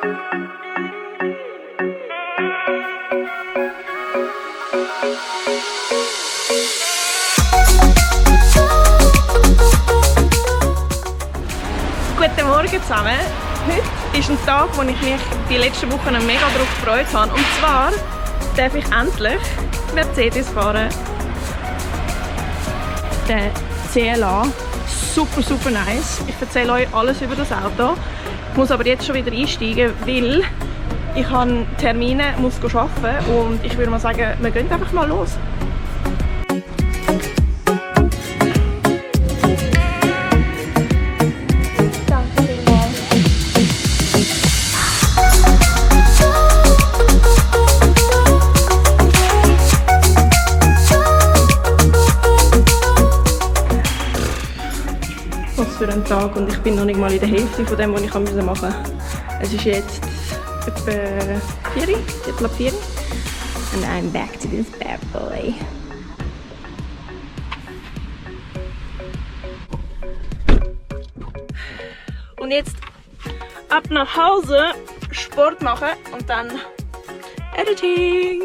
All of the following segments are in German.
Guten Morgen zusammen. Heute ist ein Tag, wo ich mich die letzten Wochen mega darauf gefreut habe. Und zwar darf ich endlich Mercedes fahren. Der CLA. Super, super nice. Ich erzähle euch alles über das Auto. Ich muss aber jetzt schon wieder einsteigen, weil ich habe Termine, muss arbeiten und ich würde mal sagen, wir gehen einfach mal los. Für einen Tag und ich bin noch nicht mal in der Hälfte von dem, was ich machen musste. Es ist jetzt etwa 4 Uhr, Viertel ab 4 Uhr. And I'm back to this bad boy. Und jetzt ab nach Hause, Sport machen und dann Editing.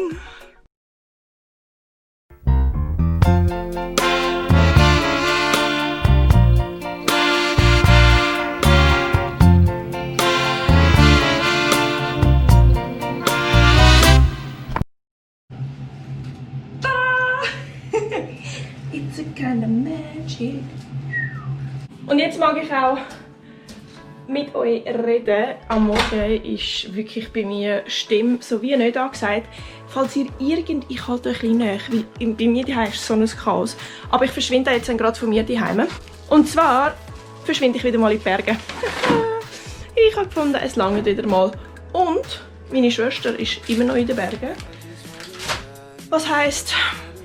It's a kind of magic. Und jetzt mag ich auch mit euch reden. Am Morgen ist wirklich bei mir Stimme so wie nicht angesagt. Falls ihr ich halte euch ein bisschen näher, weil bei mir daheim ist so ein Chaos. Aber ich verschwinde jetzt gerade von mir daheim. Und zwar verschwinde ich wieder mal in die Berge. Ich habe gefunden, es langt wieder mal. Und meine Schwester ist immer noch in den Bergen. Was heisst,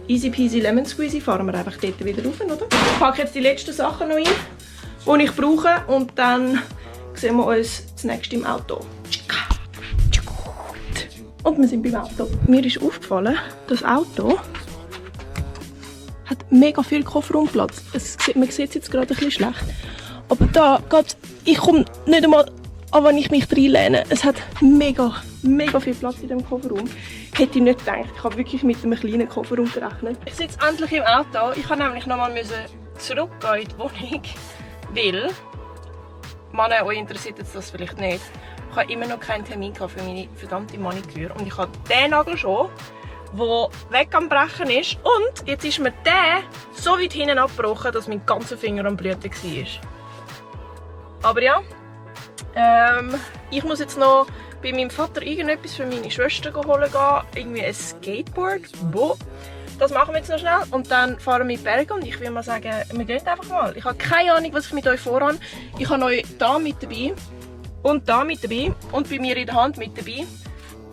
easy peasy lemon squeezy, fahren wir einfach dort wieder rauf, oder? Ich packe jetzt die letzten Sachen noch ein, die ich brauche, und dann sehen wir uns das nächste im Auto. Und wir sind beim Auto. Mir ist aufgefallen, das Auto hat mega viel Kofferraumplatz. Man sieht es jetzt gerade ein bisschen schlecht. Aber da geht, ich komme nicht einmal an, wenn ich mich reinlehne. Es hat mega viel Platz in diesem Kofferraum. Hätte ich nicht gedacht. Ich habe wirklich mit einem kleinen Kofferraum gerechnet. Ich sitze endlich im Auto. Ich musste nämlich nochmal zurückgehen in die Wohnung, weil, Männer, euch interessiert jetzt das vielleicht nicht, ich habe immer noch keinen Termin für meine verdammte Maniküre. Und ich habe den Nagel schon, der weg am Brechen ist. Und jetzt ist mir der so weit hinten abgebrochen, dass mein ganzer Finger am Blüten war. Aber ja, ich muss jetzt noch bei meinem Vater irgendetwas für meine Schwester holen gehen. Irgendwie ein Skateboard. Boah. Das machen wir jetzt noch schnell und dann fahren wir in die Berge und ich will mal sagen, wir gehen einfach mal. Ich habe keine Ahnung, was ich mit euch vorhabe. Ich habe euch da mit dabei und da mit dabei und bei mir in der Hand mit dabei.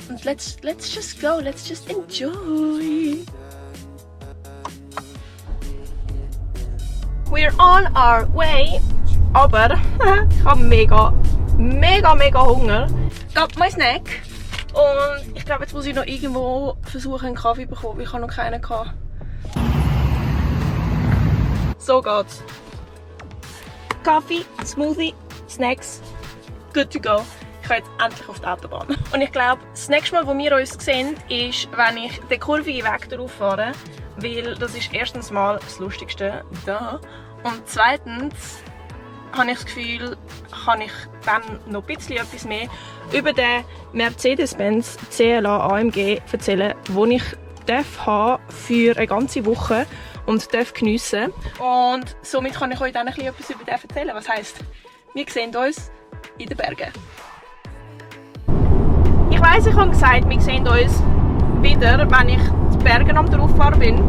Und let's just go, let's just enjoy. We're on our way. Aber ich habe mega Hunger. Da mein Snack. Und ich glaube, jetzt muss ich noch irgendwo versuchen, einen Kaffee zu bekommen. Ich habe noch keinen gehabt. So geht's. Kaffee, Smoothie, Snacks, good to go. Ich kann jetzt endlich auf die Autobahn. Und ich glaube, das nächste Mal, wo wir uns sehen, ist, wenn ich den kurvigen Weg darauf fahre. Weil das ist erstens mal das Lustigste da. Und zweitens habe ich das Gefühl, kann ich dann noch ein bisschen etwas mehr über den Mercedes-Benz CLA AMG erzählen, den ich haben für eine ganze Woche und geniessen. Und somit kann ich euch dann etwas über den erzählen. Was heisst, wir sehen uns in den Bergen. Ich weiss, ich habe gesagt, wir sehen uns wieder, wenn ich die Berge am Drauffahren bin.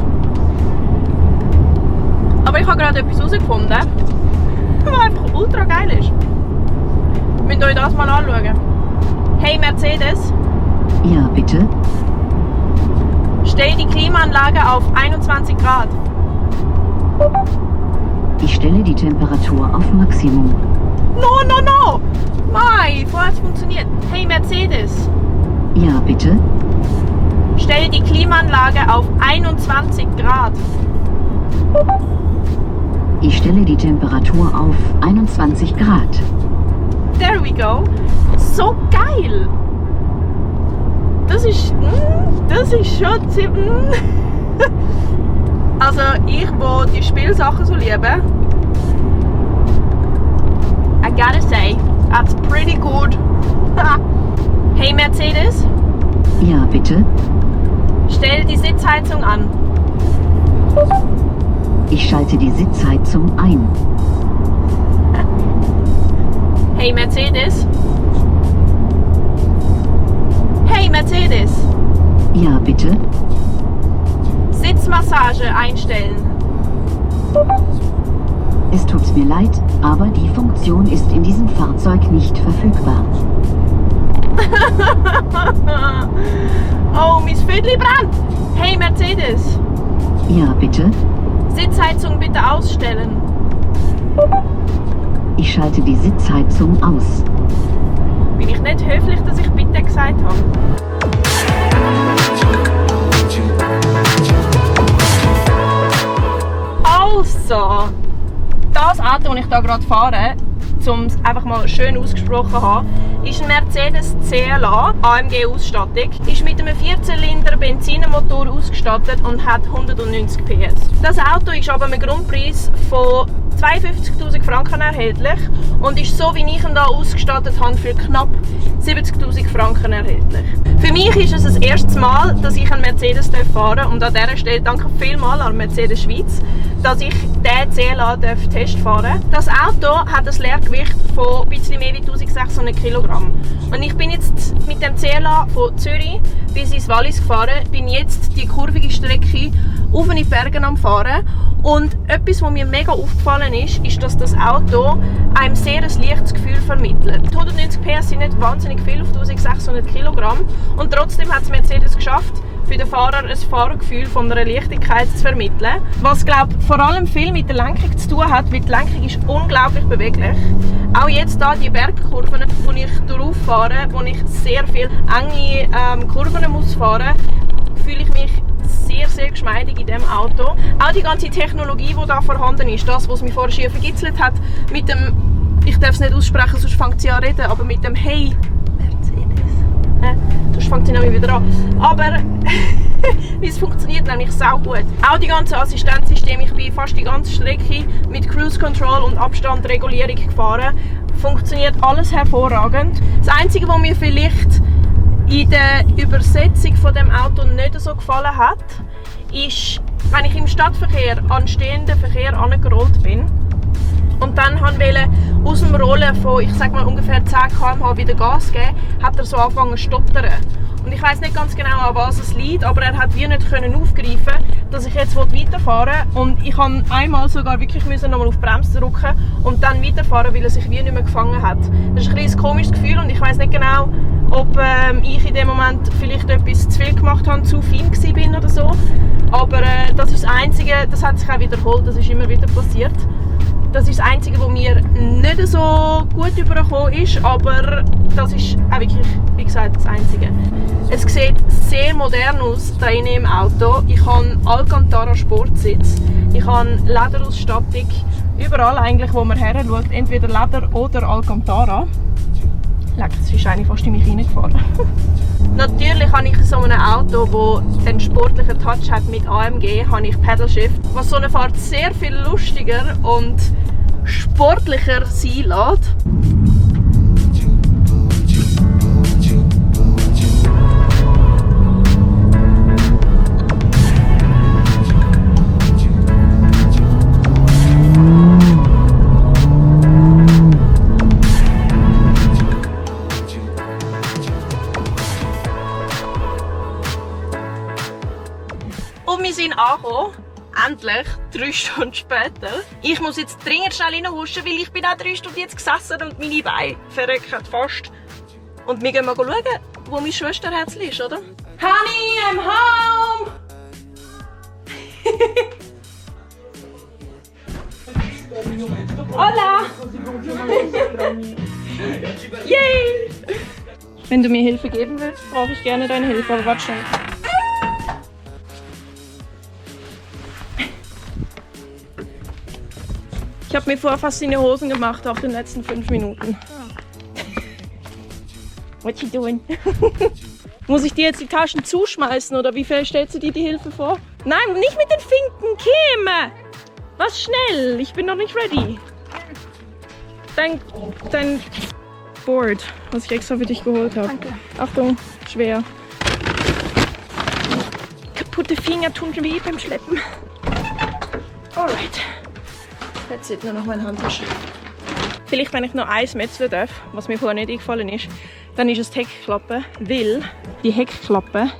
Aber ich habe gerade etwas herausgefunden, was einfach ultra geil ist. Müsst ihr euch das mal anschauen. Hey Mercedes. Ja, bitte. Stell die Klimaanlage auf 21 Grad. Ich stelle die Temperatur auf Maximum. No! Mai, vorher hat es funktioniert. Hey Mercedes. Ja, bitte. Stell die Klimaanlage auf 21 Grad. Ich stelle die Temperatur auf 21 Grad. There we go. so geil. Das ist schon ziemlich... Also ich, wo die Spielsachen so liebe, I gotta say, that's pretty good. Hey Mercedes? Ja, bitte. Stell die Sitzheizung an. Ich schalte die Sitzheizung ein. Hey Mercedes? Hey Mercedes! Ja, bitte. Sitzmassage einstellen. Es tut mir leid, aber die Funktion ist in diesem Fahrzeug nicht verfügbar. Oh, mein Viertel brennt! Hey Mercedes! Ja, bitte. Sitzheizung bitte ausstellen. Ich schalte die Sitzheizung aus. Bin ich nicht höflich, dass ich bitte gesagt habe? Also, das Auto, das ich hier gerade fahre, um es einfach mal schön ausgesprochen zu haben, ist ein Mercedes CLA AMG-Ausstattung, ist mit einem 4-Zylinder Benzinmotor ausgestattet und hat 190 PS. Das Auto ist aber mit einem Grundpreis von 52'000 Franken erhältlich und ist so, wie ich ihn hier ausgestattet habe, für knapp 70'000 Franken erhältlich. Für mich ist es das erste Mal, dass ich einen Mercedes fahren darf und an dieser Stelle danke vielmals an Mercedes Schweiz, dass ich diesen CLA testfahren darf. Das Auto hat ein Leergewicht von ein bisschen mehr als 1600 Kilogramm. Und ich bin jetzt mit dem CLA von Zürich bis ins Wallis gefahren, bin jetzt die kurvige Strecke auf in die Berge am Fahren. Und etwas, was mir mega aufgefallen ist, ist, dass das Auto einem sehr ein leichtes Gefühl vermittelt. Die 190 PS sind nicht wahnsinnig viel auf 1600 Kilogramm und trotzdem hat es Mercedes geschafft, für den Fahrer ein Fahrgefühl von einer Leichtigkeit zu vermitteln. Was, glaube ich, vor allem viel mit der Lenkung zu tun hat, weil die Lenkung ist unglaublich beweglich. Auch jetzt hier die Bergkurven, wo ich durchfahre, wo ich sehr viele enge Kurven muss fahren, fühle ich mich sehr, sehr geschmeidig in diesem Auto. Auch die ganze Technologie, die da vorhanden ist, das, was mich vorher schier vergitzelt hat, mit dem, ich darf es nicht aussprechen, sonst fängt sie an zu reden, aber mit dem Hey Mercedes, sonst fängt sie nämlich wieder an. Aber es funktioniert nämlich sau gut. Auch die ganzen Assistenzsysteme, ich bin fast die ganze Strecke mit Cruise Control und Abstandregulierung gefahren, funktioniert alles hervorragend. Das Einzige, was mir vielleicht in der Übersetzung von dem Auto nicht so gefallen hat, ist, wenn ich im Stadtverkehr an stehenden Verkehr angerollt bin und dann wollte aus dem Rollen von, ich sag mal, ungefähr 10 km/h wieder Gas geben, hat er so angefangen zu stottern. Und ich weiß nicht ganz genau, an was es liegt, aber er hat wie nicht aufgreifen, dass ich jetzt weiterfahren will. Und ich musste einmal sogar wirklich nochmal auf die Bremse drücken und dann weiterfahren, weil er sich wie nicht mehr gefangen hat. Das ist ein komisches Gefühl und ich weiß nicht genau, ob ich in dem Moment vielleicht etwas zu viel gemacht habe, zu fein war oder so. Aber das ist das Einzige, das hat sich auch wiederholt, das ist immer wieder passiert. Das ist das Einzige, was mir nicht so gut übergekommen ist, aber das ist auch wirklich, wie gesagt, das Einzige. Es sieht sehr modern aus da im Auto. Ich habe Alcantara Sportsitz, ich habe Lederausstattung, überall eigentlich, wo man her schaut, entweder Leder oder Alcantara. Das ist eigentlich fast in mich reingefahren. Natürlich habe ich in so einem Auto, das einen sportlichen Touch hat mit AMG, habe ich Pedal Shift, was so eine Fahrt sehr viel lustiger und sportlicher sein lässt. Und wir sind angekommen. Endlich, 3 Stunden später. Ich muss jetzt dringend schnell reinhuschen, weil ich bin auch 3 Stunden jetzt gesessen und meine Beine verrecken fast. Und wir gehen mal schauen, wo mein Schwesterherzli ist, oder? Honey, I'm home! Hola! Yay! Wenn du mir Hilfe geben willst, brauche ich gerne deine Hilfe, aber warte schnell. Ich habe mir vorher fast in die Hosen gemacht auf den letzten 5 Minuten. What you doing? Muss ich dir jetzt die Taschen zuschmeißen oder wie stellst du dir die Hilfe vor? Nein, nicht mit den Finken, Kim! Was schnell, ich bin noch nicht ready. Dein Board, was ich extra für dich geholt habe. Danke. Achtung, schwer. Kaputte Finger tun weh beim Schleppen. Alright. That's it, nur noch meine Handtasche. Vielleicht, wenn ich noch eins metzeln darf, was mir vorher nicht eingefallen ist, dann ist es die Heckklappe, weil die Heckklappe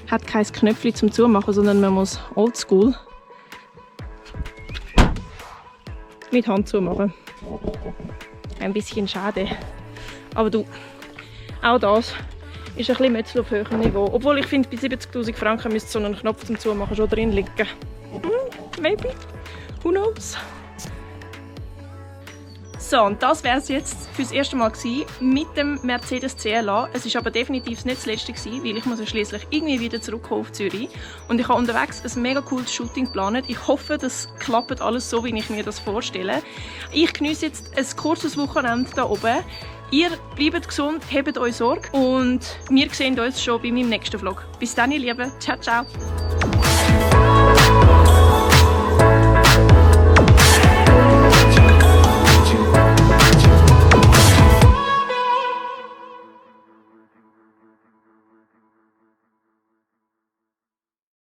hat kein Knöpfchen zum Zumachen, sondern man muss oldschool mit Hand zumachen. Ein bisschen schade. Aber du, auch das ist ein bisschen Metzel auf höherem Niveau. Obwohl ich finde, bei 70'000 Franken müsste so ein Knopf zum Zumachen schon drin liegen. Maybe. Who knows? So, und das wäre es jetzt für das erste Mal gewesen mit dem Mercedes CLA. Es war aber definitiv nicht das letzte gewesen, weil ich muss ja schliesslich irgendwie wieder zurückkommen auf Zürich. Und ich habe unterwegs ein mega cooles Shooting geplant. Ich hoffe, das klappt alles so, wie ich mir das vorstelle. Ich geniesse jetzt ein kurzes Wochenende hier oben. Ihr bleibt gesund, habt euch Sorge und wir sehen uns schon bei meinem nächsten Vlog. Bis dann, ihr Lieben. Ciao, ciao.